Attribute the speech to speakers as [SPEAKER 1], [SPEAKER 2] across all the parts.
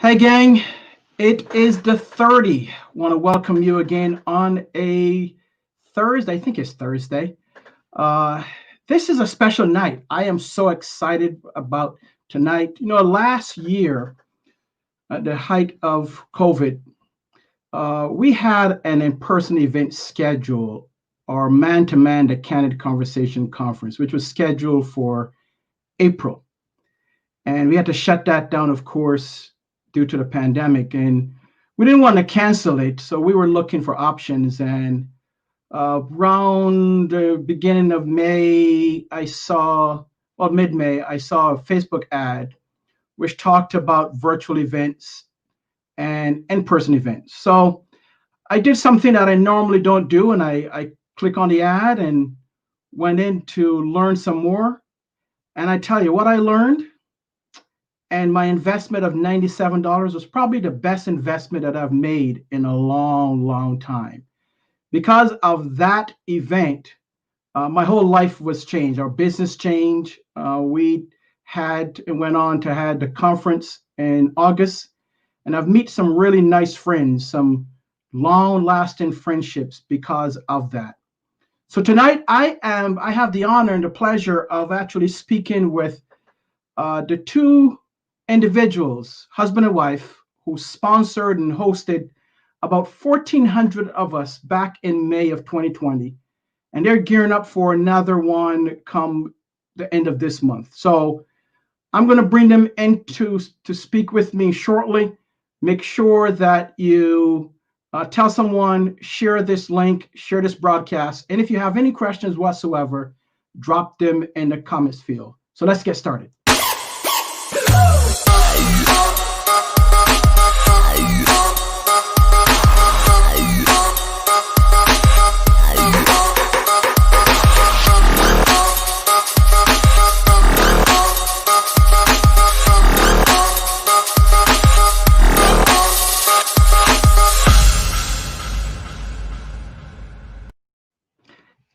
[SPEAKER 1] Hi, gang. It is the 30. Want to welcome you again on a Thursday. I think it's Thursday. Uh, this is a special night. I am so excited about tonight. Last year, at the height of COVID, we had an in-person event scheduled, our man-to-man, the Candid Conversation Conference, which was scheduled for April. And we had to shut that down, of course, due to the pandemic. And we didn't want to cancel it, so we were looking for options. And around the beginning of May, mid-May, I saw a Facebook ad which talked about virtual events and in-person events. So I did something that I normally don't do, and I click on the ad and went in to learn some more. And I tell you what I learned, and my investment of $97 was probably the best investment that I've made in a long, long time. Because of that event, my whole life was changed. Our business changed. We went on to have the conference in August, and I've met some really nice friends, some long-lasting friendships because of that. So tonight I have the honor and the pleasure of actually speaking with the two individuals, husband and wife, who sponsored and hosted about 1,400 of us back in May of 2020. And they're gearing up for another one come the end of this month. So I'm going to bring them in to speak with me shortly. Make sure that you tell someone, share this link, share this broadcast. And if you have any questions whatsoever, drop them in the comments field. So let's get started.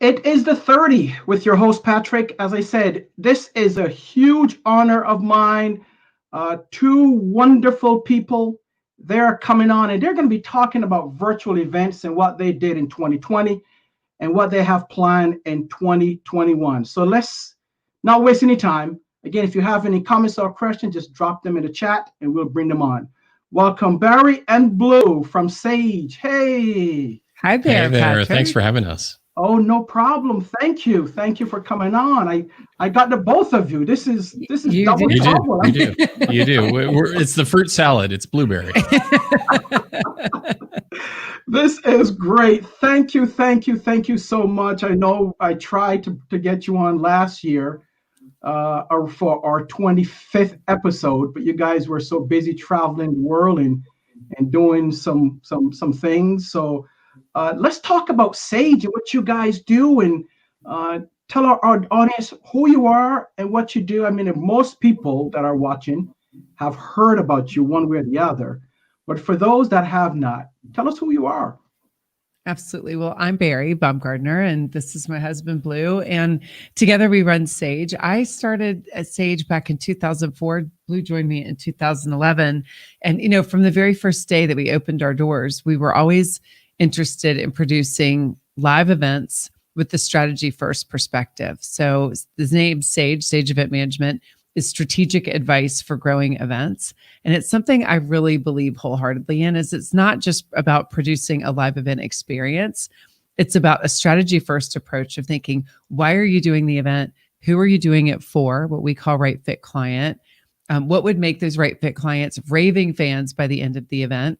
[SPEAKER 1] It is the 30 with your host, Patrick. As I said, this is a huge honor of mine. Two wonderful people. They're coming on and they're going to be talking about virtual events and what they did in 2020 and what they have planned in 2021. So let's not waste any time. Again, if you have any comments or questions, just drop them in the chat and we'll bring them on. Welcome, Bari and Blue from Sage. Hey.
[SPEAKER 2] Hi there,
[SPEAKER 3] Hey there.
[SPEAKER 2] Patrick.
[SPEAKER 3] Thanks for having us.
[SPEAKER 1] Oh, no problem. Thank you for coming on. I got the both of you. This is double trouble.
[SPEAKER 3] You do. It's the fruit salad. It's blueberry.
[SPEAKER 1] This is great. Thank you so much. I know I tried to get you on last year for our 25th episode, but you guys were so busy traveling the world and doing some things. So let's talk about Sage and what you guys do, and tell our audience who you are and what you do. I mean, if most people that are watching have heard about you one way or the other, but for those that have not, tell us who you are.
[SPEAKER 2] Absolutely. Well, I'm Bari Baumgardner, and this is my husband, Blue, and together we run Sage. I started at Sage back in 2004. Blue joined me in 2011. And, from the very first day that we opened our doors, we were always interested in producing live events with the strategy first perspective. So the name Sage Event Management, is strategic advice for growing events. And it's something I really believe wholeheartedly in, is it's not just about producing a live event experience. It's about a strategy first approach of thinking, why are you doing the event? Who are you doing it for? What we call right fit client. What would make those right fit clients raving fans by the end of the event?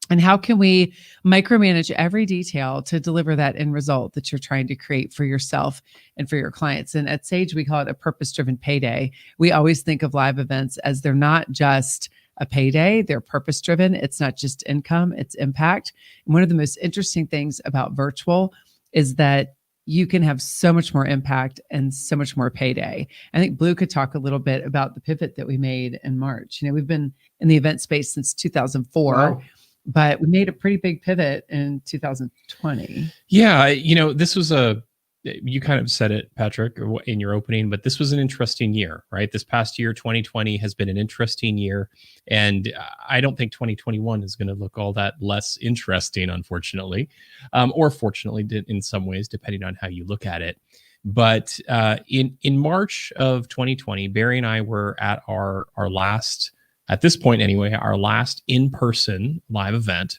[SPEAKER 2] And how can we micromanage every detail to deliver that end result that you're trying to create for yourself and for your clients? And at Sage, we call it a purpose-driven payday. We always think of live events as they're not just a payday, they're purpose-driven. It's not just income, it's impact. And one of the most interesting things about virtual is that you can have so much more impact and so much more payday. I think Blue could talk a little bit about the pivot that we made in March. We've been in the event space since 2004.
[SPEAKER 1] Wow.
[SPEAKER 2] But we made a pretty big pivot in 2020.
[SPEAKER 3] Yeah, this was a you kind of said it, Patrick, in your opening, but this was an interesting year, right? This past year, 2020 has been an interesting year. And I don't think 2021 is going to look all that less interesting, unfortunately, or fortunately in some ways, depending on how you look at it. But in March of 2020, Bari and I were at our last, at this point anyway, our last in-person live event.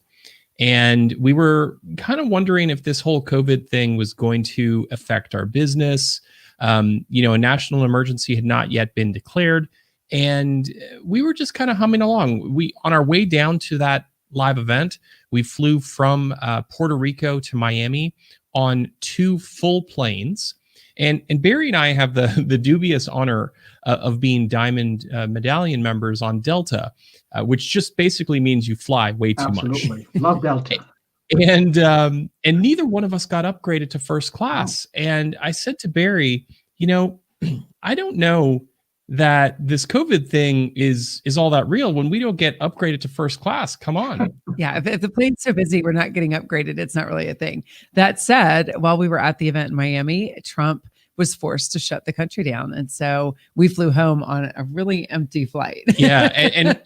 [SPEAKER 3] And we were kind of wondering if this whole COVID thing was going to affect our business. A national emergency had not yet been declared. And we were just kind of humming along. On our way down to that live event, we flew from Puerto Rico to Miami on 2 full planes. And Bari and I have the dubious honor of being Diamond Medallion members on Delta, which just basically means you fly way too much.
[SPEAKER 1] Absolutely. Love Delta.
[SPEAKER 3] And neither one of us got upgraded to first class. Oh. And I said to Bari, I don't know that this COVID thing is all that real when we don't get upgraded to first class. Come on.
[SPEAKER 2] Yeah, if the plane's so busy, we're not getting upgraded. It's not really a thing. That said, while we were at the event in Miami, Trump was forced to shut the country down. And so we flew home on a really empty flight.
[SPEAKER 3] Yeah.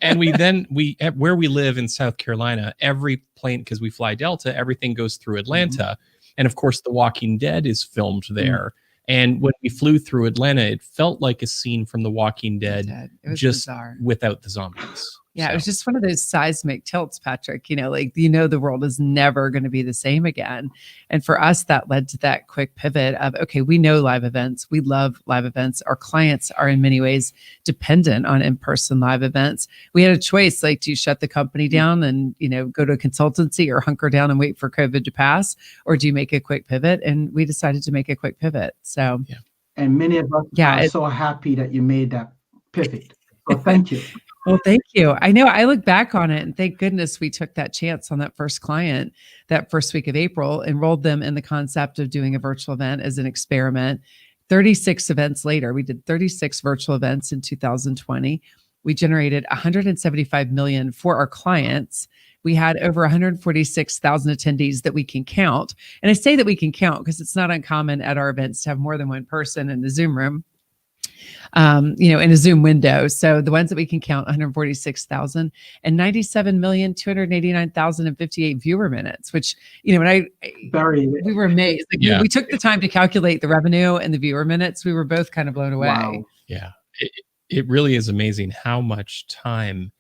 [SPEAKER 3] And we where we live in South Carolina, every plane, because we fly Delta, everything goes through Atlanta. Mm-hmm. And of course, The Walking Dead is filmed there. Mm-hmm. And when we flew through Atlanta, it felt like a scene from The Walking Dead,
[SPEAKER 2] it was
[SPEAKER 3] just
[SPEAKER 2] bizarre.
[SPEAKER 3] Without the zombies.
[SPEAKER 2] Yeah, it was just one of those seismic tilts, Patrick. The world is never going to be the same again. And for us, that led to that quick pivot of, okay, we know live events. We love live events. Our clients are in many ways dependent on in-person live events. We had a choice, do you shut the company down and, go to a consultancy or hunker down and wait for COVID to pass? Or do you make a quick pivot? And we decided to make a quick pivot. So,
[SPEAKER 3] yeah.
[SPEAKER 1] And many of us are so happy that you made that pivot. So thank you.
[SPEAKER 2] Well, thank you. I know I look back on it and thank goodness we took that chance on that first client that first week of April, enrolled them in the concept of doing a virtual event as an experiment. 36 events later, we did 36 virtual events in 2020. We generated $175 million for our clients. We had over 146,000 attendees that we can count. And I say that we can count because it's not uncommon at our events to have more than one person in the Zoom room. In a Zoom window. So the ones that we can count, 146,000 and 97,289,058 viewer minutes, which, we were amazed. We took the time to calculate the revenue and the viewer minutes. We were both kind of blown away.
[SPEAKER 1] Wow.
[SPEAKER 3] Yeah. It really is amazing how much time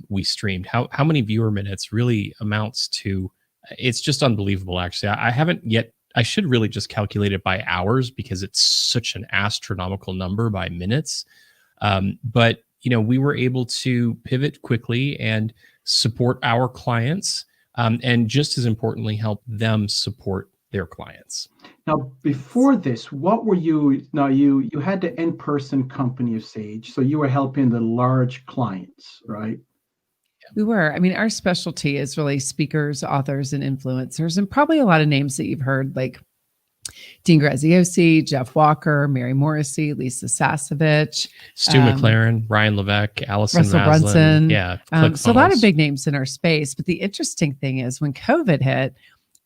[SPEAKER 3] we streamed, how many viewer minutes really amounts to. It's just unbelievable. Actually, I haven't yet. I should really just calculate it by hours because it's such an astronomical number by minutes. But we were able to pivot quickly and support our clients, and just as importantly, help them support their clients.
[SPEAKER 1] Now, before this, what were you? Now, you had the in-person company of Sage, so you were helping the large clients, right?
[SPEAKER 2] We were. Our specialty is really speakers, authors, and influencers, and probably a lot of names that you've heard, like Dean Graziosi, Jeff Walker, Mary Morrissey, Lisa Sasevich,
[SPEAKER 3] Stu McLaren, Ryan Levesque, Allison
[SPEAKER 2] Russell
[SPEAKER 3] Maslin.
[SPEAKER 2] Brunson.
[SPEAKER 3] Yeah.
[SPEAKER 2] So a lot of big names in our space. But the interesting thing is when COVID hit,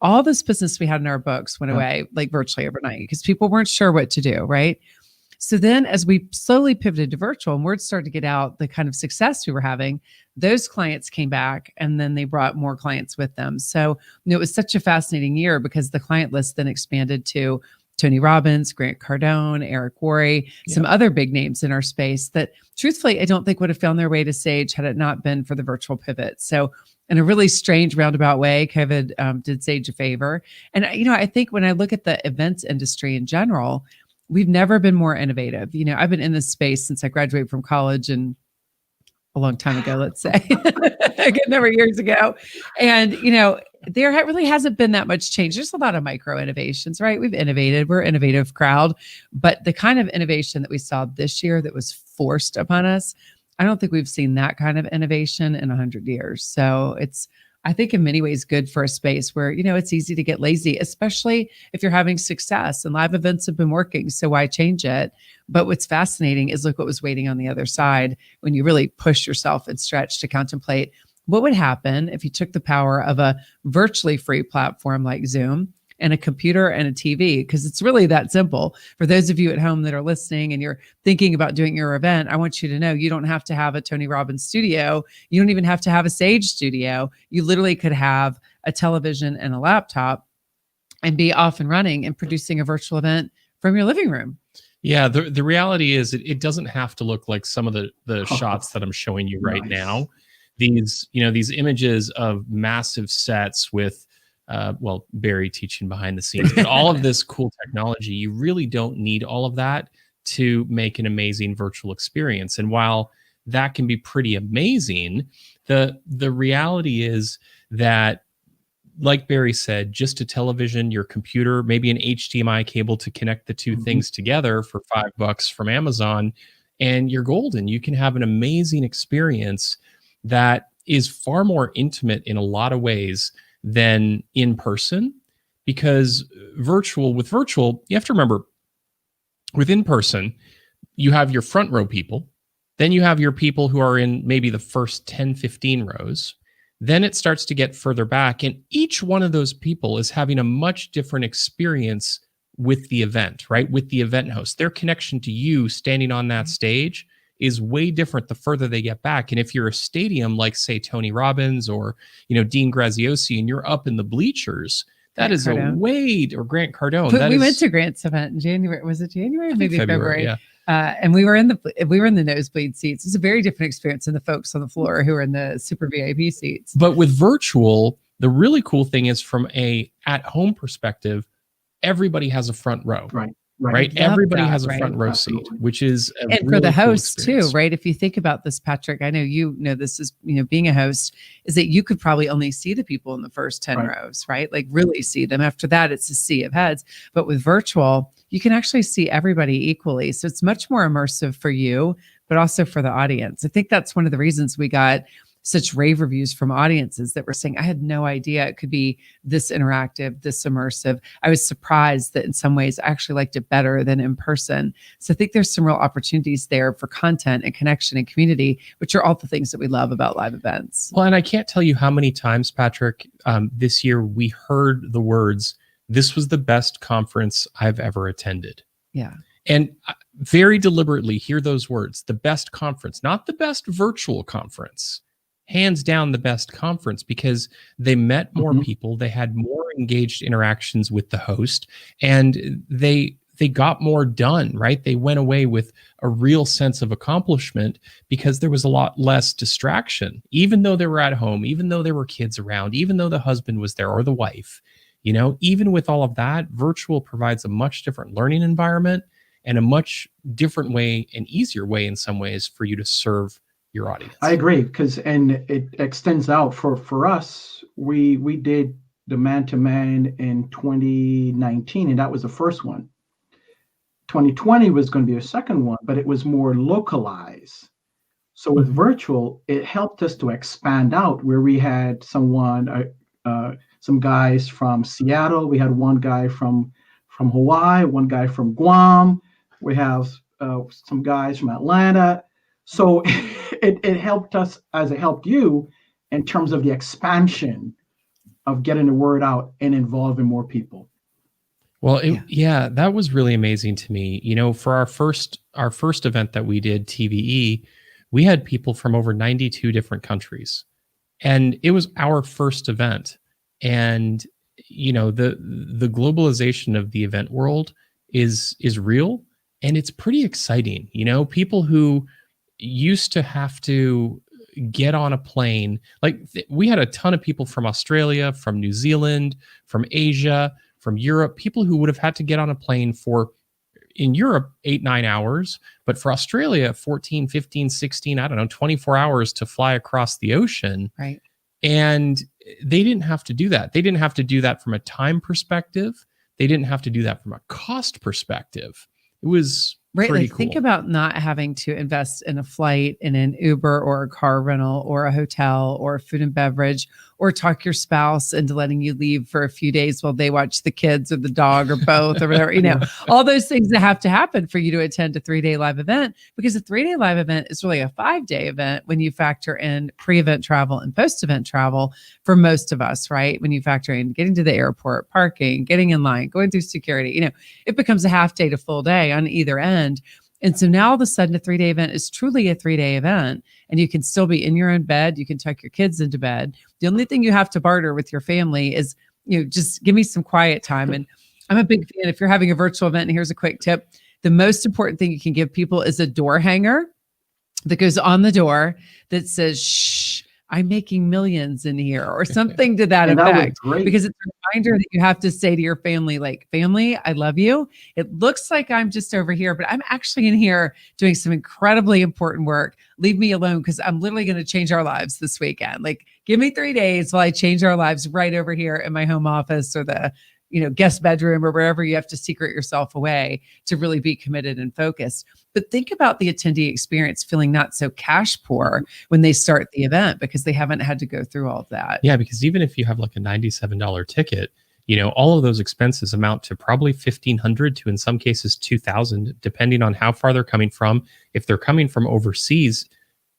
[SPEAKER 2] all this business we had in our books went away virtually overnight because people weren't sure what to do, right? So then as we slowly pivoted to virtual and word started to get out, the kind of success we were having, those clients came back and then they brought more clients with them. So it was such a fascinating year because the client list then expanded to Tony Robbins, Grant Cardone, Eric Worre, some other big names in our space that truthfully, I don't think would have found their way to Sage had it not been for the virtual pivot. So in a really strange roundabout way, COVID did Sage a favor. And, I think when I look at the events industry in general, we've never been more innovative. I've been in this space since I graduated from college and a long time ago, let's say, a good number of years ago. And, there really hasn't been that much change. There's a lot of micro innovations, right? We've innovated. We're an innovative crowd. But the kind of innovation that we saw this year that was forced upon us, I don't think we've seen that kind of innovation in 100 years. So it's, I think in many ways good for a space where, it's easy to get lazy, especially if you're having success and live events have been working. So why change it? But what's fascinating is look what was waiting on the other side when you really push yourself and stretch to contemplate what would happen if you took the power of a virtually free platform like Zoom and a computer and a TV, because it's really that simple. For those of you at home that are listening and you're thinking about doing your event, I want you to know you don't have to have a Tony Robbins studio. You don't even have to have a Sage studio. You literally could have a television and a laptop and be off and running and producing a virtual event from your living room.
[SPEAKER 3] Yeah, the reality is it doesn't have to look like some of the shots that I'm showing you right now. These images of massive sets with Bari teaching behind the scenes, but all of this cool technology, you really don't need all of that to make an amazing virtual experience. And while that can be pretty amazing, the reality is that, like Bari said, just a television, your computer, maybe an HDMI cable to connect the two things together for $5 from Amazon, and you're golden. You can have an amazing experience that is far more intimate in a lot of ways than in person, because with virtual, you have to remember, with in person, you have your front row people, then you have your people who are in maybe the first 10, 15 rows. Then it starts to get further back, and each one of those people is having a much different experience with the event, right? With the event host. Their connection to you standing on that stage is way different the further they get back. And if you're a stadium like, say, Tony Robbins or Dean Graziosi, and you're up in the bleachers, that is a way, or Grant Cardone.
[SPEAKER 2] We went to Grant's event in January. Was it January? Maybe February.
[SPEAKER 3] Yeah.
[SPEAKER 2] And we were in the nosebleed seats. It's a very different experience than the folks on the floor who are in the super VIP seats.
[SPEAKER 3] But with virtual, the really cool thing is, from a at-home perspective, everybody has a front row. Right. Everybody has a front row seat, which is
[SPEAKER 2] and really for the host too, right? If you think about this, Patrick, I know this is, being a host, is that you could probably only see the people in the first 10 rows, right? Like really see them. After that, it's a sea of heads. But with virtual, you can actually see everybody equally. So it's much more immersive for you, but also for the audience. I think that's one of the reasons we got such rave reviews from audiences that were saying, I had no idea it could be this interactive, this immersive. I was surprised that in some ways I actually liked it better than in person. So I think there's some real opportunities there for content and connection and community, which are all the things that we love about live events.
[SPEAKER 3] Well, and I can't tell you how many times, Patrick, this year we heard the words, "This was the best conference I've ever attended."
[SPEAKER 2] Yeah.
[SPEAKER 3] And very deliberately hear those words, the best conference, not the best virtual conference. Hands down the best conference, because they met more people, they had more engaged interactions with the host, and they got more done, right? They went away with a real sense of accomplishment because there was a lot less distraction, even though they were at home, even though there were kids around, even though the husband was there or the wife. Even with all of that, virtual provides a much different learning environment and a much different way, an easier way in some ways, for you to serve your audience.
[SPEAKER 1] I agree, and it extends out for us. We did the man-to-man in 2019, and that was the first one. 2020 was going to be a second one, but it was more localized. So with virtual, it helped us to expand out, where we had some guys from Seattle, we had one guy from Hawaii, one guy from Guam, we have some guys from Atlanta. So it helped us as it helped you in terms of the expansion of getting the word out and involving more people.
[SPEAKER 3] Well, that was really amazing to me. For our first event that we did, TVE, we had people from over 92 different countries, and it was our first event. And the globalization of the event world is real, and it's pretty exciting. People who used to have to get on a plane, we had a ton of people from Australia, from New Zealand, from Asia, from Europe, people who would have had to get on a plane for, in Europe, 8-9 hours, but for Australia, 14, 15, 16, 24 hours to fly across the ocean.
[SPEAKER 2] Right.
[SPEAKER 3] And they didn't have to do that. They didn't have to do that from a time perspective. They didn't have to do that from a cost perspective. It was
[SPEAKER 2] Right.
[SPEAKER 3] Pretty
[SPEAKER 2] Like think
[SPEAKER 3] cool.
[SPEAKER 2] about not having to invest in a flight, in an Uber or a car rental or a hotel or food and beverage, or talk your spouse into letting you leave for a few days while they watch the kids or the dog or both or whatever,
[SPEAKER 1] Yeah.
[SPEAKER 2] all those things that have to happen for you to attend a 3-day live event, because a 3-day live event is really a 5-day event when you factor in pre-event travel and post-event travel for most of us, right? When you factor in getting to the airport, parking, getting in line, going through security, it becomes a half day to full day on either end. And so now all of a sudden a 3-day event is truly a 3-day event, and you can still be in your own bed. You can tuck your kids into bed. The only thing you have to barter with your family is, just give me some quiet time. And I'm a big fan. If you're having a virtual event, and here's a quick tip, the most important thing you can give people is a door hanger that goes on the door that says, shh, I'm making millions in here, or something to that
[SPEAKER 1] And that was
[SPEAKER 2] effect,
[SPEAKER 1] great.
[SPEAKER 2] because it's a reminder that you have to say to your family, like, family, I love you. It looks like I'm just over here, but I'm actually in here doing some incredibly important work. Leave me alone, because I'm literally going to change our lives this weekend. Like, give me 3 days while I change our lives right over here in my home office or the guest bedroom or wherever you have to secret yourself away to really be committed and focused. But think about the attendee experience feeling not so cash poor when they start the event, because they haven't had to go through all of that.
[SPEAKER 3] Yeah, because even if you have like a $97 ticket, all of those expenses amount to probably $1,500 to, in some cases, $2,000, depending on how far they're coming from. If they're coming from overseas,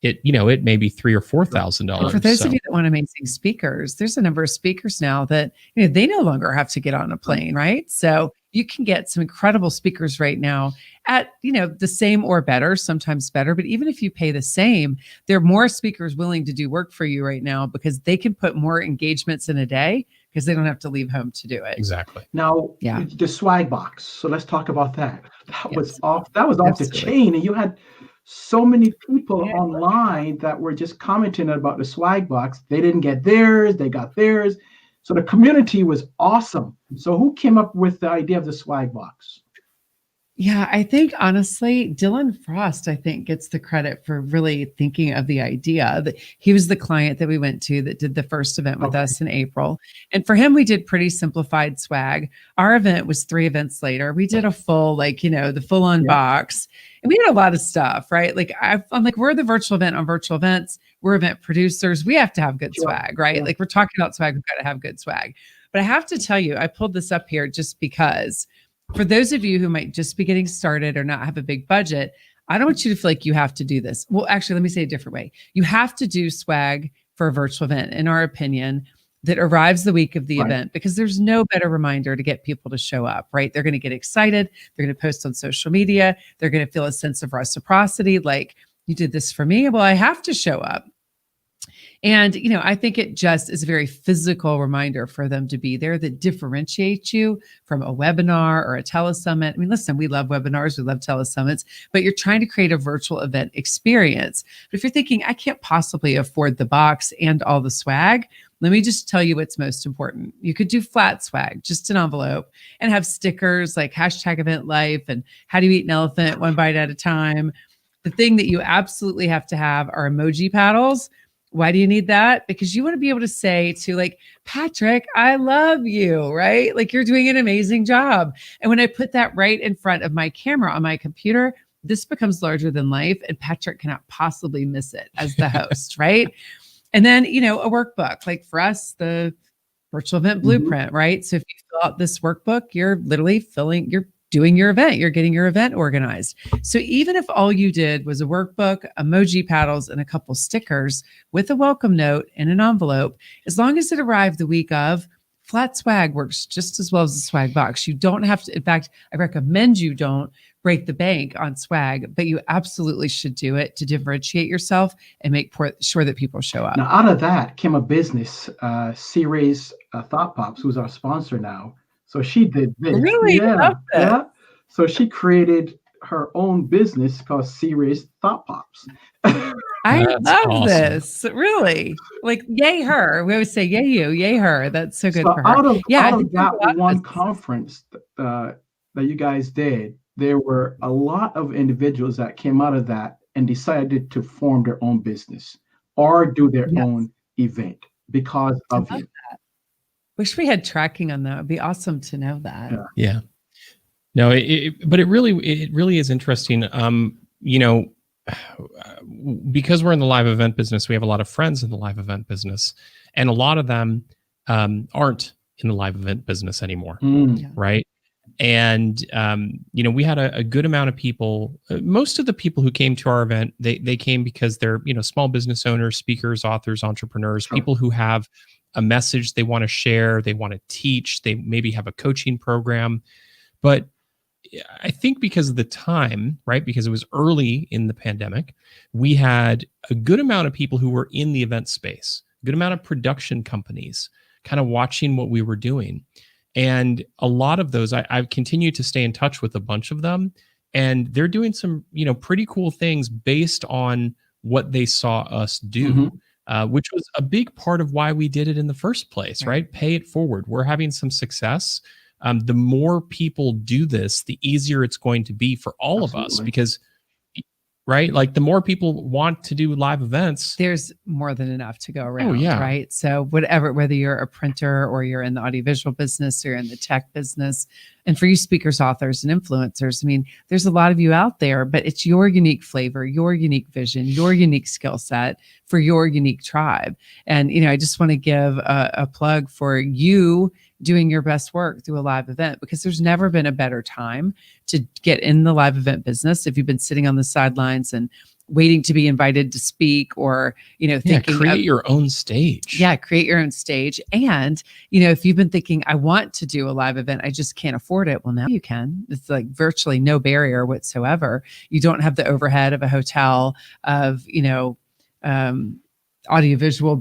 [SPEAKER 3] it may be $3,000 or $4,000.
[SPEAKER 2] For those of you that want amazing speakers, there's a number of speakers now that they no longer have to get on a plane, right? So you can get some incredible speakers right now at the same or better, sometimes better. But even if you pay the same, there are more speakers willing to do work for you right now, because they can put more engagements in a day because they don't have to leave home to do it.
[SPEAKER 3] Exactly.
[SPEAKER 1] Now,
[SPEAKER 2] Yeah.
[SPEAKER 1] the swag box. So let's talk about that. That
[SPEAKER 2] Yes.
[SPEAKER 1] was off. That was off the
[SPEAKER 2] Absolutely.
[SPEAKER 1] chain, and you had so many people
[SPEAKER 2] Yeah.
[SPEAKER 1] online that were just commenting about the swag box. They didn't get theirs. They got theirs. So the community was awesome. So who came up with the idea of the swag box?
[SPEAKER 2] Yeah, I think honestly, Dylan Frost, gets the credit for really thinking of the idea. That he was the client that we went to that did the first event with us in April. And for him, we did pretty simplified swag. Our event was 3 events later. We did a full, the full on box. And we had a lot of stuff, right? Like I'm like, we're the virtual event on virtual events. We're event producers. We have to have good swag, right?
[SPEAKER 1] Yeah.
[SPEAKER 2] Like, we're talking about swag. We've got to have good swag. But I have to tell you, I pulled this up here just because, for those of you who might just be getting started or not have a big budget, I don't want you to feel like you have to do this. Well, actually, let me say it a different way. You have to do swag for a virtual event, in our opinion, that arrives the week of the event, because there's no better reminder to get people to show up, right? They're going to get excited. They're going to post on social media. They're going to feel a sense of reciprocity. Like, you did this for me. Well, I have to show up. And, I think it just is a very physical reminder for them to be there that differentiates you from a webinar or a telesummit. I mean, listen, we love webinars, we love telesummits, but you're trying to create a virtual event experience. But if you're thinking, I can't possibly afford the box and all the swag, let me just tell you what's most important. You could do flat swag, just an envelope, and have stickers like #event_life and how do you eat an elephant one bite at a time. The thing that you absolutely have to have are emoji paddles. Why do you need that? Because you want to be able to say to, like, Patrick, I love you, right? Like, you're doing an amazing job. And when I put that right in front of my camera on my computer, this becomes larger than life, and Patrick cannot possibly miss it as the host, right? And then, a workbook, like for us, the virtual event blueprint, right? So if you fill out this workbook, you're literally you're doing your event, you're getting your event organized. So even if all you did was a workbook, emoji paddles, and a couple stickers with a welcome note in an envelope, as long as it arrived the week of, flat swag works just as well as the swag box. You don't have to, in fact, I recommend you don't break the bank on swag, but you absolutely should do it to differentiate yourself and make sure that people show up.
[SPEAKER 1] Now, out of that came a business, C-Ray's Thought Pops, who's our sponsor now. So she did this.
[SPEAKER 2] Really? Love that.
[SPEAKER 1] Yeah. So she created her own business called C-Ray's Thought Pops.
[SPEAKER 2] I
[SPEAKER 3] That's
[SPEAKER 2] love
[SPEAKER 3] awesome.
[SPEAKER 2] this. Really. Like, yay her. We always say, yay you, yay her. That's so good
[SPEAKER 1] So
[SPEAKER 2] for her.
[SPEAKER 1] out of
[SPEAKER 2] I think
[SPEAKER 1] that
[SPEAKER 2] there's a lot
[SPEAKER 1] one
[SPEAKER 2] of
[SPEAKER 1] conference that you guys did, there were a lot of individuals that came out of that and decided to form their own business or do their own event because of you.
[SPEAKER 2] Wish we had tracking on that. It'd be awesome to know that.
[SPEAKER 1] Yeah.
[SPEAKER 3] Yeah. No, but it really is interesting. You know, because we're in the live event business, we have a lot of friends in the live event business, and a lot of them aren't in the live event business anymore,
[SPEAKER 1] Mm.
[SPEAKER 3] right? And you know, we had a good amount of people. Most of the people who came to our event, they came because they're, you know, small business owners, speakers, authors, entrepreneurs,
[SPEAKER 1] Sure.
[SPEAKER 3] people who have a message they want to share, they want to teach, they maybe have a coaching program. But I think because of the time, right? Because it was early in the pandemic, we had a good amount of people who were in the event space, a good amount of production companies kind of watching what we were doing. And a lot of those, I've continued to stay in touch with a bunch of them, and they're doing some, you know, pretty cool things based on what they saw us do, which was a big part of why we did it in the first place, right? Pay it forward. We're having some success. The more people do this, the easier it's going to be for all of us, because, right, like the more people want to do live events,
[SPEAKER 2] there's more than enough to go around.
[SPEAKER 3] Oh, yeah.
[SPEAKER 2] Right. So whether you're a printer or you're in the audiovisual business or you're in the tech business, and for you speakers, authors, and influencers, I mean, there's a lot of you out there, but it's your unique flavor, your unique vision, your unique skill set for your unique tribe. And, you know, I just want to give a plug for you doing your best work through a live event, because there's never been a better time to get in the live event business. If you've been sitting on the sidelines and waiting to be invited to speak, or, you know, thinking
[SPEAKER 3] create your own stage.
[SPEAKER 2] Yeah, create your own stage. And, you know, if you've been thinking, I want to do a live event, I just can't afford it. Well, now you can. It's like virtually no barrier whatsoever. You don't have the overhead of a hotel, of, you know, big audiovisual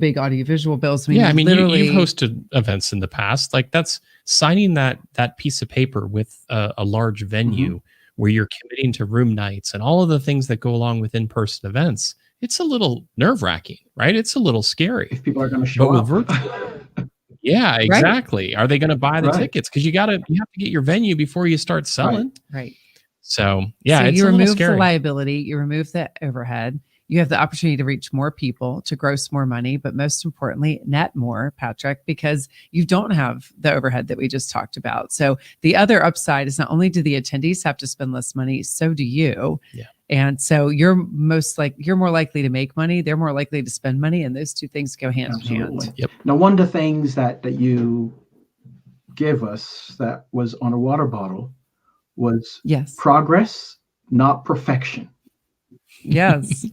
[SPEAKER 2] bills.
[SPEAKER 3] I mean, you've hosted events in the past. Like, that's signing that piece of paper with a large venue where you're committing to room nights and all of the things that go along with in-person events. It's a little nerve-wracking, right? It's a little scary.
[SPEAKER 1] If people are going to show up.
[SPEAKER 3] Virtual, yeah, exactly. Are they going to buy the tickets? Because you have to get your venue before you start selling.
[SPEAKER 2] Right.
[SPEAKER 3] So yeah, it's
[SPEAKER 2] you
[SPEAKER 3] a little
[SPEAKER 2] remove
[SPEAKER 3] scary.
[SPEAKER 2] the liability, you remove the overhead. You have the opportunity to reach more people, to gross more money, but most importantly, net more, Patrick, because you don't have the overhead that we just talked about. So the other upside is not only do the attendees have to spend less money, so do you.
[SPEAKER 3] Yeah.
[SPEAKER 2] And so you're more likely to make money. They're more likely to spend money, and those two things go hand in hand.
[SPEAKER 3] Yep.
[SPEAKER 1] Now, one of the things that you gave us that was on a water bottle was progress, not perfection.
[SPEAKER 2] Yes.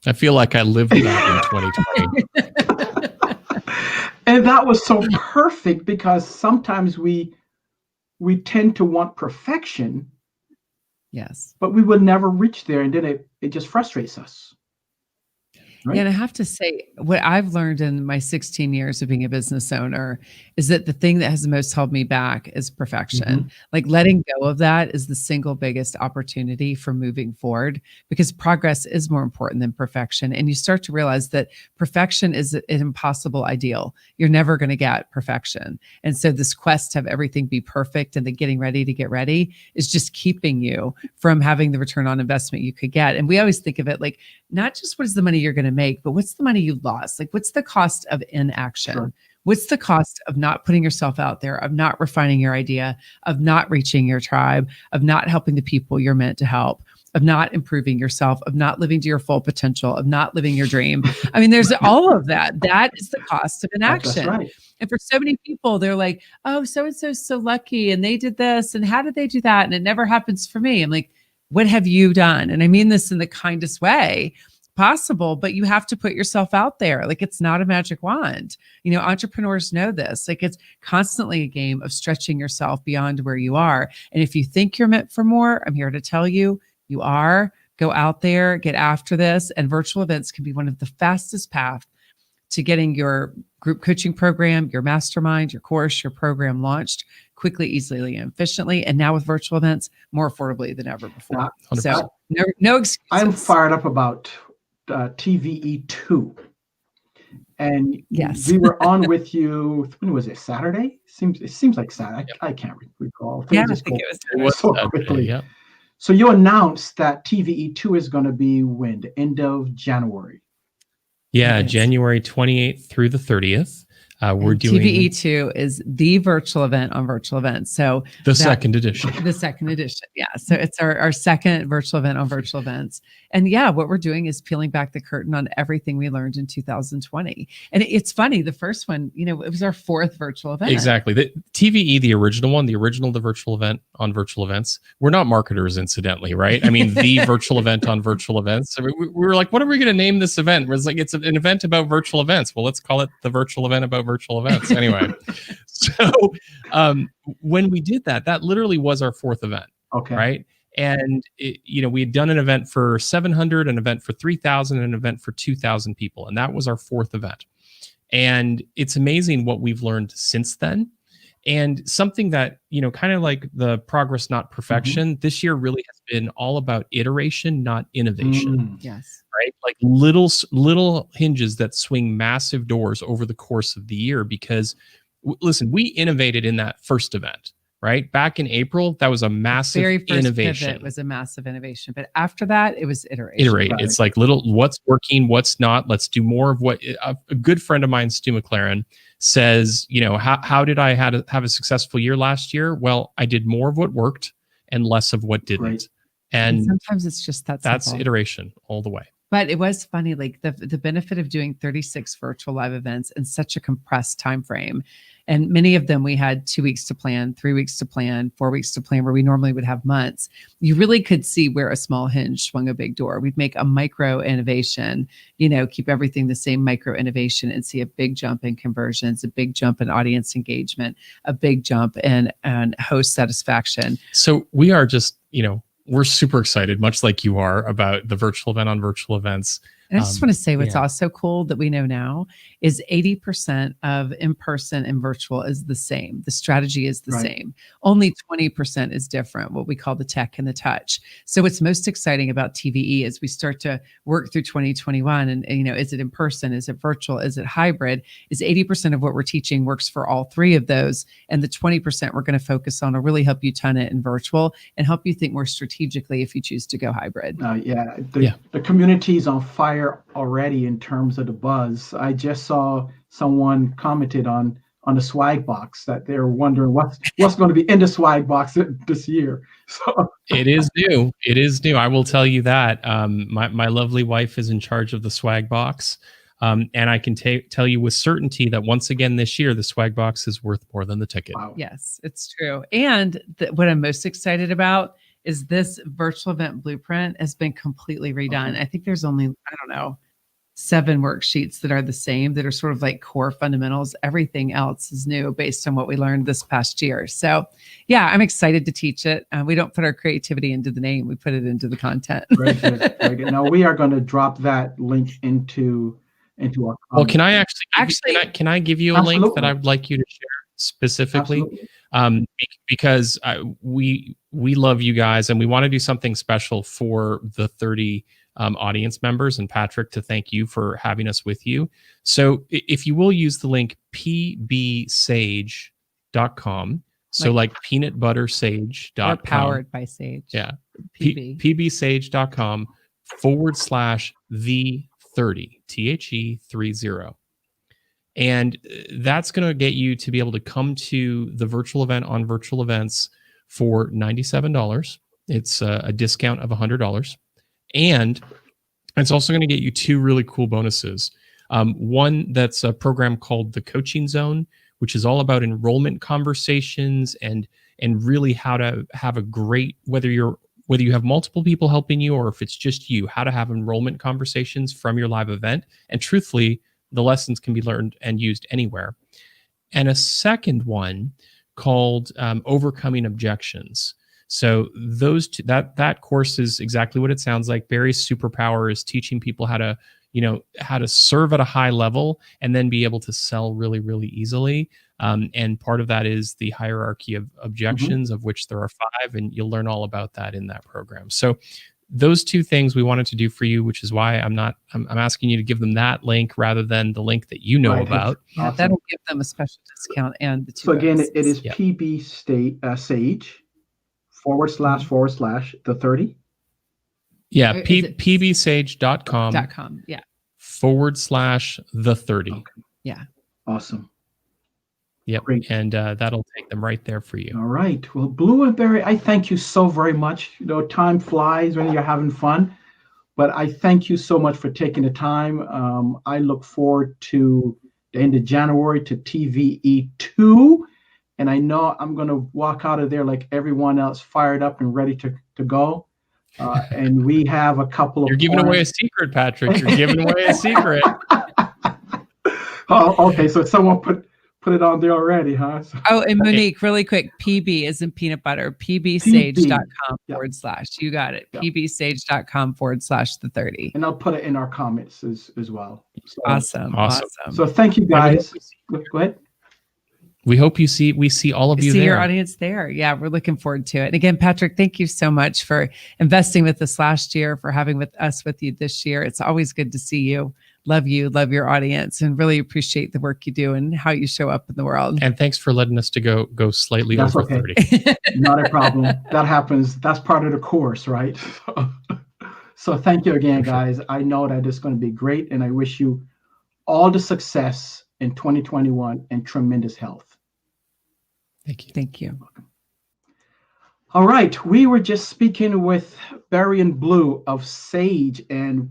[SPEAKER 3] I feel like I lived that in 2020.
[SPEAKER 1] And that was so perfect, because sometimes we tend to want perfection.
[SPEAKER 2] Yes.
[SPEAKER 1] But we would never reach there, and then it just frustrates us. Right?
[SPEAKER 2] Yeah, and I have to say, what I've learned in my 16 years of being a business owner is that the thing that has the most held me back is perfection. Like, letting go of that is the single biggest opportunity for moving forward, because progress is more important than perfection. And you start to realize that perfection is an impossible ideal. You're never going to get perfection. And so this quest to have everything be perfect and the getting ready to get ready is just keeping you from having the return on investment you could get. And we always think of it like, not just what is the money you're going to make, but what's the money you lost? Like, what's the cost of inaction?
[SPEAKER 1] Sure.
[SPEAKER 2] What's the cost of not putting yourself out there, of not refining your idea, of not reaching your tribe, of not helping the people you're meant to help, of not improving yourself, of not living to your full potential, of not living your dream? I mean, there's all of that. That is the cost of inaction.
[SPEAKER 1] That's right.
[SPEAKER 2] And for so many people, they're like, oh, so-and-so's so lucky, and they did this, and how did they do that? And it never happens for me. I'm like, what have you done? And I mean this in the kindest way possible, but you have to put yourself out there. Like, it's not a magic wand. You know, entrepreneurs know this. Like, it's constantly a game of stretching yourself beyond where you are. And if you think you're meant for more, I'm here to tell you, you are. Go out there, get after this. And virtual events can be one of the fastest paths to getting your group coaching program, your mastermind, your course, your program launched quickly, easily, and efficiently. And now with virtual events, more affordably than ever before.
[SPEAKER 3] 100%.
[SPEAKER 2] So no excuses.
[SPEAKER 1] I'm fired up about TVE2. And we were on with you, when was it, Saturday? It seems like Saturday. I can't recall.
[SPEAKER 2] I think it was
[SPEAKER 1] so quickly.
[SPEAKER 3] Yeah.
[SPEAKER 1] So you announced that TVE2 is going to be when? The end of January.
[SPEAKER 3] Yeah, January 28th through the 30th. We're doing
[SPEAKER 2] TVE2 is the virtual event on virtual events. So
[SPEAKER 3] the second edition.
[SPEAKER 2] The second edition. Yeah. So it's our second virtual event on virtual events. And yeah, what we're doing is peeling back the curtain on everything we learned in 2020. And it's funny, the first one, you know, it was our fourth virtual event.
[SPEAKER 3] Exactly. The TVE, the original, the virtual event on virtual events. We're not marketers, incidentally, right? I mean, the virtual event on virtual events. I mean, we were like, what are we going to name this event? It's like, it's an event about virtual events. Well, let's call it the virtual event about virtual events. Anyway, so when we did that, that literally was our fourth event.
[SPEAKER 1] Okay.
[SPEAKER 3] Right. And we had done an event for 700, an event for 3,000, an event for 2,000 people. And that was our fourth event. And it's amazing what we've learned since then. And something that, kind of like the progress, not perfection, this year really has been all about iteration, not innovation.
[SPEAKER 2] Yes.
[SPEAKER 3] Right? Like little hinges that swing massive doors over the course of the year. Because listen, we innovated in that first event. Right? Back in April, that was a massive
[SPEAKER 2] very first
[SPEAKER 3] innovation.
[SPEAKER 2] Pivot was a massive innovation. But after that, it was iteration.
[SPEAKER 3] Iterate. Right. It's like what's working, what's not. Let's do more of what a good friend of mine, Stu McLaren, says, how did I have a successful year last year? Well, I did more of what worked and less of what didn't.
[SPEAKER 1] Right.
[SPEAKER 2] And sometimes it's just
[SPEAKER 3] that's
[SPEAKER 2] simple.
[SPEAKER 3] Iteration all the way.
[SPEAKER 2] But it was funny, like the benefit of doing 36 virtual live events in such a compressed time frame. And many of them we had 2 weeks to plan, 3 weeks to plan, 4 weeks to plan, where we normally would have months. You really could see where a small hinge swung a big door. We'd make a micro innovation, keep everything the same micro innovation, and see a big jump in conversions, a big jump in audience engagement, a big jump in host satisfaction.
[SPEAKER 3] So we are just, we're super excited, much like you are, about the virtual event on virtual events.
[SPEAKER 2] And I just want to say what's also cool that we know now is 80% of in-person and virtual is the same. The strategy is the same. Only 20% is different, what we call the tech and the touch. So what's most exciting about TVE as we start to work through 2021 and is it in person? Is it virtual? Is it hybrid? Is 80% of what we're teaching works for all three of those. And the 20% we're going to focus on will really help you ton it in virtual and help you think more strategically if you choose to go hybrid.
[SPEAKER 1] The community's on fire already in terms of the buzz. I just saw someone commented on the swag box that they're wondering what's going to be in the swag box this year. So
[SPEAKER 3] it is new. It is new. I will tell you that. My lovely wife is in charge of the swag box. And I can tell you with certainty that once again this year, the swag box is worth more than the ticket.
[SPEAKER 1] Wow.
[SPEAKER 2] Yes, it's true. And what I'm most excited about is this virtual event blueprint has been completely redone. Okay. I think there's only, 7 worksheets that are the same, that are sort of like core fundamentals. Everything else is new based on what we learned this past year. So yeah, I'm excited to teach it. We don't put our creativity into the name, we put it into the content.
[SPEAKER 1] Very good. Very good. Now we are going to drop that link into our comments.
[SPEAKER 3] Well, can I can I give you a link that I would like you to share specifically? Because we love you guys and we want to do something special for the 30 audience members, and Patrick, to thank you for having us with you. So if you will use the link pbsage.com, so like peanut butter sage.com.
[SPEAKER 2] Or powered by Sage.
[SPEAKER 3] Yeah. pbsage.com /the30, THE30. And that's going to get you to be able to come to the virtual event on virtual events for $97. It's a discount of $100. And it's also going to get you 2 really cool bonuses. One that's a program called the Coaching Zone, which is all about enrollment conversations and really how to have a great, whether you have multiple people helping you or if it's just you, how to have enrollment conversations from your live event. And truthfully, the lessons can be learned and used anywhere. And a second one called Overcoming Objections. So those two, that course is exactly what it sounds like. Bari's superpower is teaching people how to serve at a high level and then be able to sell really, really easily. And part of that is the hierarchy of objections, of which there are 5, and you'll learn all about that in that program. So those 2 things we wanted to do for you, which is why I'm asking you to give them that link rather than the link that you know about.
[SPEAKER 2] Yeah, awesome. That'll give them a special discount and the 2.
[SPEAKER 1] So again, it is PB Sage // the 30.
[SPEAKER 3] Yeah, pbsage.com.
[SPEAKER 2] Yeah.
[SPEAKER 3] / the 30.
[SPEAKER 1] Okay.
[SPEAKER 2] Yeah.
[SPEAKER 1] Awesome.
[SPEAKER 3] Yep.
[SPEAKER 1] Great.
[SPEAKER 3] And that'll take them right there for you.
[SPEAKER 1] All right. Well, Blue and Barry, I thank you so very much. Time flies when you're having fun, but I thank you so much for taking the time. I look forward to the end of January to TVE2, and I know I'm going to walk out of there like everyone else, fired up and ready to go. And we have a couple of
[SPEAKER 3] You're giving away a secret, Patrick. You're giving away a secret.
[SPEAKER 1] Oh, okay. So someone put it on there already, huh? So,
[SPEAKER 2] Oh, and Monique, really quick, PB is in peanut butter, pbsage.com / You got it. pbsage.com / the 30.
[SPEAKER 1] And I'll put it in our comments as well. So,
[SPEAKER 2] Awesome.
[SPEAKER 1] So thank you guys. Go ahead.
[SPEAKER 3] We hope we see all of you
[SPEAKER 2] see
[SPEAKER 3] there.
[SPEAKER 2] Your audience there. Yeah, we're looking forward to it. And again, Patrick, thank you so much for investing with us last year, for having us with you this year. It's always good to see you. Love you, love your audience, and really appreciate the work you do and how you show up in the world.
[SPEAKER 3] And thanks for letting us go slightly over 30.
[SPEAKER 1] Not a problem. That happens. That's part of the course, right? So thank you again, guys. I know that it's going to be great, and I wish you all the success in 2021 and tremendous health.
[SPEAKER 3] Thank you.
[SPEAKER 2] Thank you.
[SPEAKER 1] All right. We were just speaking with Bari and Blue of Sage, and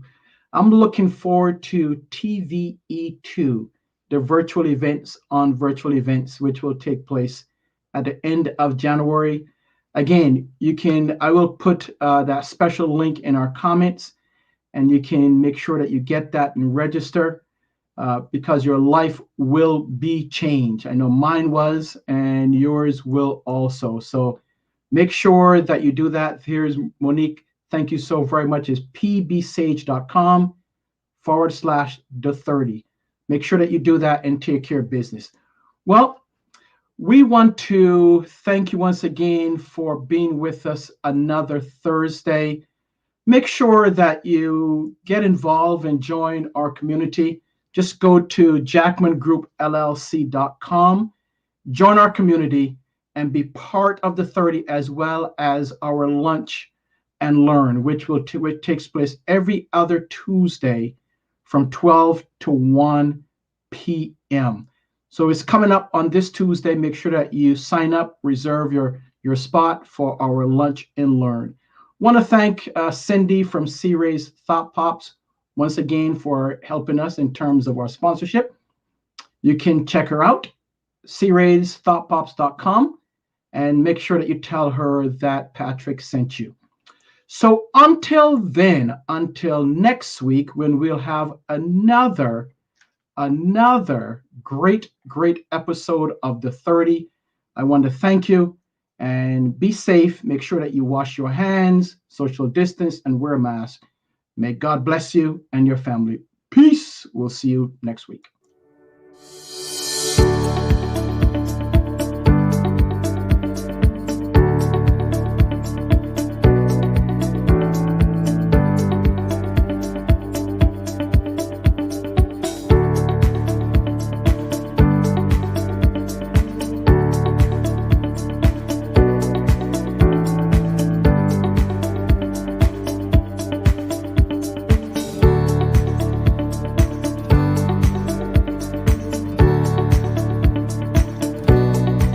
[SPEAKER 1] I'm looking forward to TVE2, the virtual events on virtual events, which will take place at the end of January. Again, I will put that special link in our comments, and you can make sure that you get that and register because your life will be changed. I know mine was, and yours will also. So make sure that you do that. Here's Monique. Thank you so very much. It's pbsage.com / the 30. Make sure that you do that and take care of business. Well, we want to thank you once again for being with us another Thursday. Make sure that you get involved and join our community. Just go to Jackman Group LLC.com, join our community, and be part of the 30, as well as our lunch and learn, which takes place every other Tuesday from 12 to 1 p.m. So it's coming up on this Tuesday. Make sure that you sign up, reserve your spot for our lunch and learn. Want to thank Cindy from C-Ray's Thought Pops once again for helping us in terms of our sponsorship. You can check her out, craysthoughtpops.com, and make sure that you tell her that Patrick sent you. So until then, until next week, when we'll have another great episode of the 30, I want to thank you and be safe. Make sure that you wash your hands, social distance, and wear a mask. May God bless you and your family. Peace. We'll see you next week.